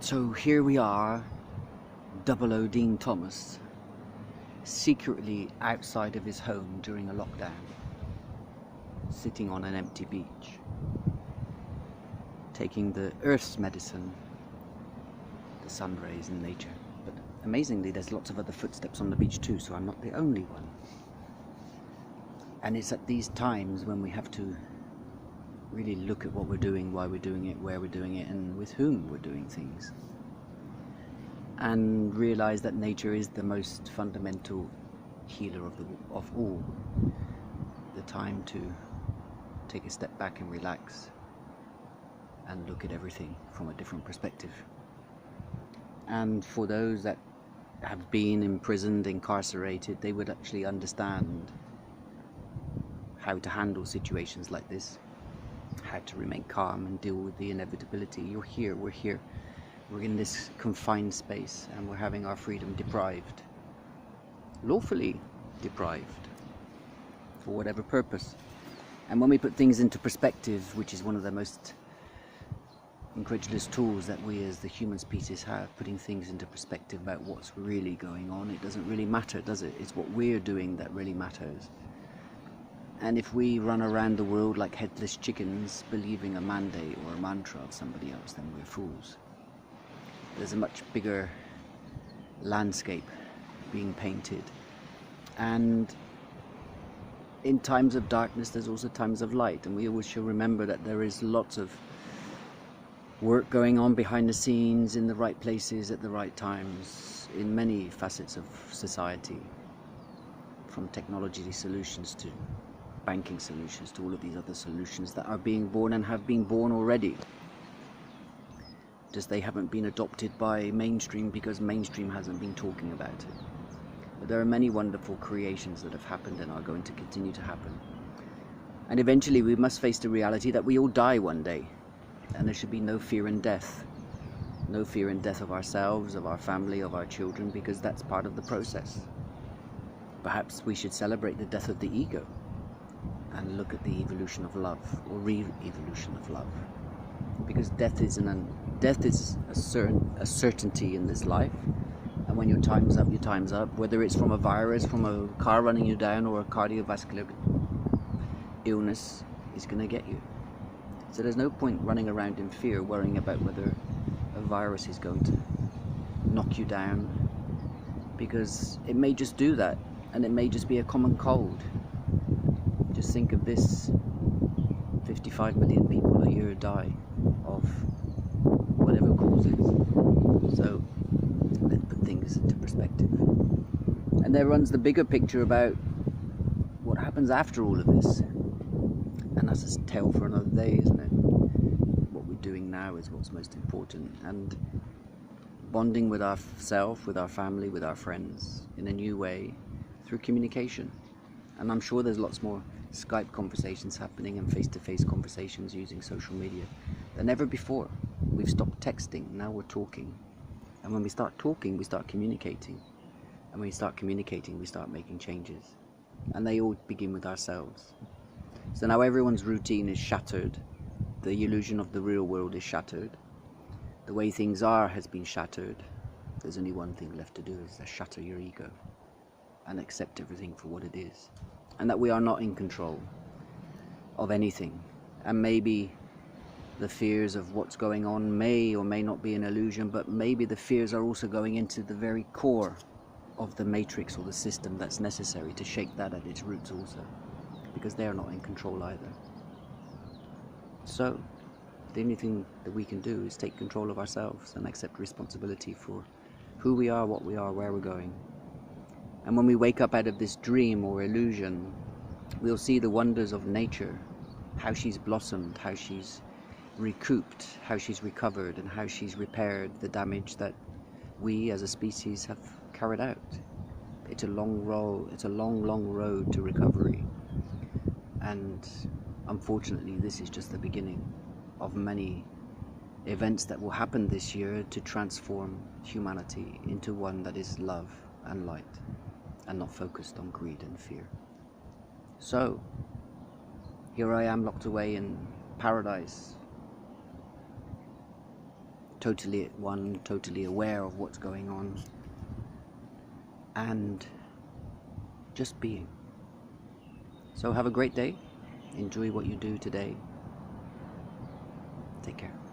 So here we are, Double O Dean Thomas, secretly outside of his home during a lockdown, sitting on an empty beach, taking the Earth's medicine, the sun rays and nature. But amazingly, there's lots of other footsteps on the beach too, so I'm not the only one. And it's at these times when we have to really look at what we're doing, why we're doing it, where we're doing it, and with whom we're doing things. And realize that nature is the most fundamental healer of all. The time to take a step back and relax and look at everything from a different perspective. And for those that have been imprisoned, incarcerated, they would actually understand how to handle situations like this, how to remain calm and deal with the inevitability. You're here, we're here. We're in this confined space and we're having our freedom deprived, lawfully deprived, for whatever purpose. And when we put things into perspective, which is one of the most incredulous tools that we as the human species have, putting things into perspective about what's really going on, it doesn't really matter, does it? It's what we're doing that really matters. And if we run around the world like headless chickens, believing a mandate or a mantra of somebody else, then we're fools. There's a much bigger landscape being painted. And in times of darkness, there's also times of light. And we always should remember that there is lots of work going on behind the scenes, in the right places, at the right times, in many facets of society. From technology solutions to banking solutions to all of these other solutions that are being born and have been born already. Just they haven't been adopted by mainstream because mainstream hasn't been talking about it. But there are many wonderful creations that have happened and are going to continue to happen. And eventually we must face the reality that we all die one day, and there should be no fear in death. No fear in death of ourselves, of our family, of our children, because that's part of the process. Perhaps we should celebrate the death of the ego and look at the evolution of love, or re-evolution of love. Because death is a certainty in this life, and when your time's up, your time's up. Whether it's from a virus, from a car running you down, or a cardiovascular illness, is going to get you. So there's no point running around in fear, worrying about whether a virus is going to knock you down, because it may just do that, and it may just be a common cold. Just think of this: 55 million people a year die of whatever causes. So let's put things into perspective. And there runs the bigger picture about what happens after all of this. And that's a tale for another day, isn't it? What we're doing now is what's most important. And bonding with ourselves, with our family, with our friends in a new way through communication. And I'm sure there's lots more Skype conversations happening and face-to-face conversations using social media than ever before. We've stopped texting, now we're talking. And when we start talking, we start communicating. And when we start communicating, we start making changes. And they all begin with ourselves. So now everyone's routine is shattered. The illusion of the real world is shattered. The way things are has been shattered. There's only one thing left to do, is to shatter your ego and accept everything for what it is. And that we are not in control of anything. And maybe the fears of what's going on may or may not be an illusion, but maybe the fears are also going into the very core of the matrix or the system that's necessary to shake that at its roots also, because they're not in control either. So the only thing that we can do is take control of ourselves and accept responsibility for who we are, what we are, where we're going. And when we wake up out of this dream or illusion, we'll see the wonders of nature, how she's blossomed, how she's recouped, how she's recovered, and how she's repaired the damage that we as a species have carried out. It's a long road to recovery. And unfortunately, this is just the beginning of many events that will happen this year to transform humanity into one that is love and light, and not focused on greed and fear. So, here I am locked away in paradise, totally aware of what's going on, and just being. So have a great day. Enjoy what you do today. Take care.